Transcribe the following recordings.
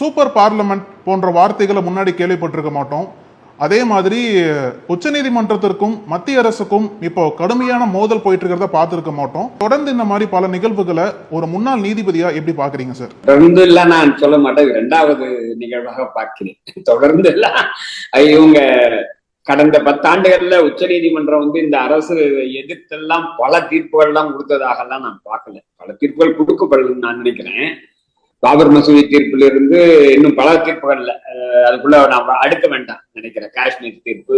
Super parliament போன்ற வார்த்தைகளை முன்னாடி கேள்விப்பட்டிருக்க மாட்டோம். அதே மாதிரி உச்சநீதிமன்றத்திற்கும் மத்திய அரசுக்கும் இப்போ கடுமையான மோதல் போயிட்டு இருக்கிறத பார்த்திருக்க மாட்டோம். தொடர்ந்து இந்த மாதிரி பல நிகழ்வுகளை ஒரு முன்னாள் நீதிபதியா எப்படி பாக்குறீங்க சார்? தொடர்ந்து இல்ல நான் சொல்ல மாட்டேன், இரண்டாவது நிகழ்வாக பார்க்கிறேன். தொடர்ந்து இல்ல, இவங்க கடந்த 10 ஆண்டுகள்ல உச்ச நீதிமன்றம் இந்த அரசு எதிர்த்தெல்லாம் பல தீர்ப்புகள் எல்லாம் கொடுத்ததாகலாம் நான் பார்க்கல. பல தீர்ப்புகள் கொடுக்கப்படலன்னு நான் நினைக்கிறேன். பாபர் மசூதி தீர்ப்புல இருந்து இன்னும் பல தீர்ப்புகள்ல அதுக்குள்ள நான் அடுக்க வேண்டாம் நினைக்கிறேன். காஷ்மீர் தீர்ப்பு,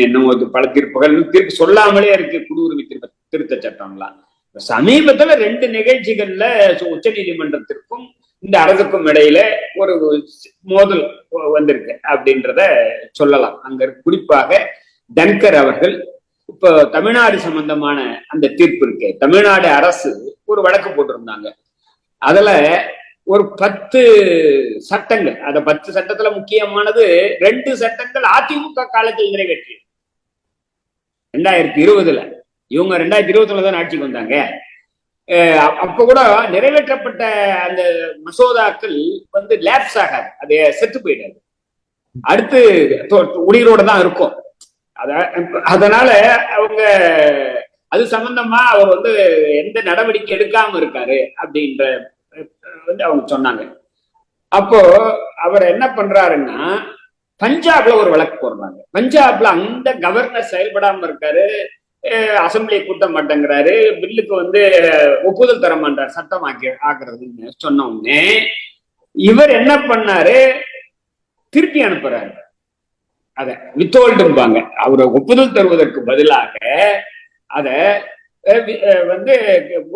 இன்னும் பல தீர்ப்புகள் தீர்ப்பு சொல்லாமலே இருக்கு. குடியுரிமை திருத்த சட்டம்லாம் சமீபத்துல 2 நிகழ்ச்சிகள்ல உச்ச நீதிமன்றத்திற்கும் இந்த அரசுக்கும் இடையில ஒரு மோதல் வந்திருக்கு அப்படின்றத சொல்லலாம். அங்க குறிப்பாக தன்கர் அவர்கள் இப்போ தமிழ்நாடு சம்பந்தமான அந்த தீர்ப்பு இருக்கு, தமிழ்நாடு அரசு ஒரு வழக்கு போட்டிருந்தாங்க. அதுல ஒரு 10 சட்டங்கள், அந்த 10 சட்டத்துல முக்கியமானது 2 சட்டங்கள் அதிமுக காலத்தில் நிறைவேற்றி 2020ல. இவங்க 2020ல தான் ஆட்சிக்கு வந்தாங்க. அப்ப கூட நிறைவேற்றப்பட்ட அந்த மசோதாக்கள் லேப்ஸ் ஆகாது, அது செத்து போயிடாது, அடுத்து உயிரோட தான் இருக்கும். அதனால அவங்க அது சம்பந்தமா அவர் எந்த நடவடிக்கை எடுக்காம இருக்காரு அப்படின்ற அவங்க சொன்னாங்க. அப்போ அவர் என்ன பண்றாருன்னா, பஞ்சாப்ல ஒரு வழக்கு போடுறாங்க. பஞ்சாப்ல அந்த கவர்னர் செயல்படாம இருக்காரு, அசம்பிளியை கூட்ட மாட்டேங்கிறாரு, பில்லுக்கு ஒப்புதல் தர மாட்டார், சட்டம் ஆக்குறதுன்னு சொன்ன உடனே இவர் என்ன பண்ணாரு, திருப்பி அனுப்புறாரு. அத வித்தோல்டும்பாங்க, அவரை ஒப்புதல் தருவதற்கு பதிலாக அத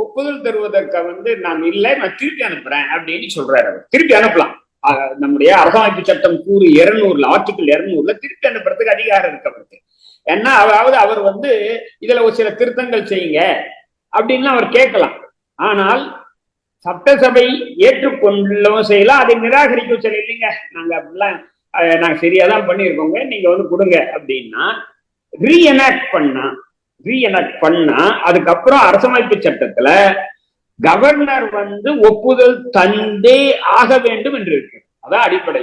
ஒப்புதல் தருவதற்கு நான் இல்லை, நான் திருப்பி அனுப்புறேன் அப்படின்னு சொல்றாரு. அவர் திருப்பி அனுப்பலாம். நம்முடைய அரசமைப்பு சட்டம் கூறு 200 ஆர்டிகிள் 200 திருப்பி அனுப்புறதுக்கு அதிகாரம் இருக்கு அவருக்கு. ஏன்னா அதாவது அவர் இதுல ஒரு சில திருத்தங்கள் செய்யுங்க அப்படின்னு அவர் கேட்கலாம். ஆனால் சட்டசபை ஏற்றுக்கொள்ளவும் செய்யலாம், அதை நிராகரிக்கவும் செய்யலாம். இல்லைங்க, நாங்க அப்படிலாம் நாங்க சரியாதான் பண்ணியிருக்கோங்க, நீங்க கொடுங்க அப்படின்னா ரீஎனாக்ட் பண்ணா அதுக்கப்புறம் அரசமைப்பு சட்டத்துல கவர்னர் ஒப்புதல் தந்தே ஆக வேண்டும் என்று இருக்கு. அதான் அடிப்படை.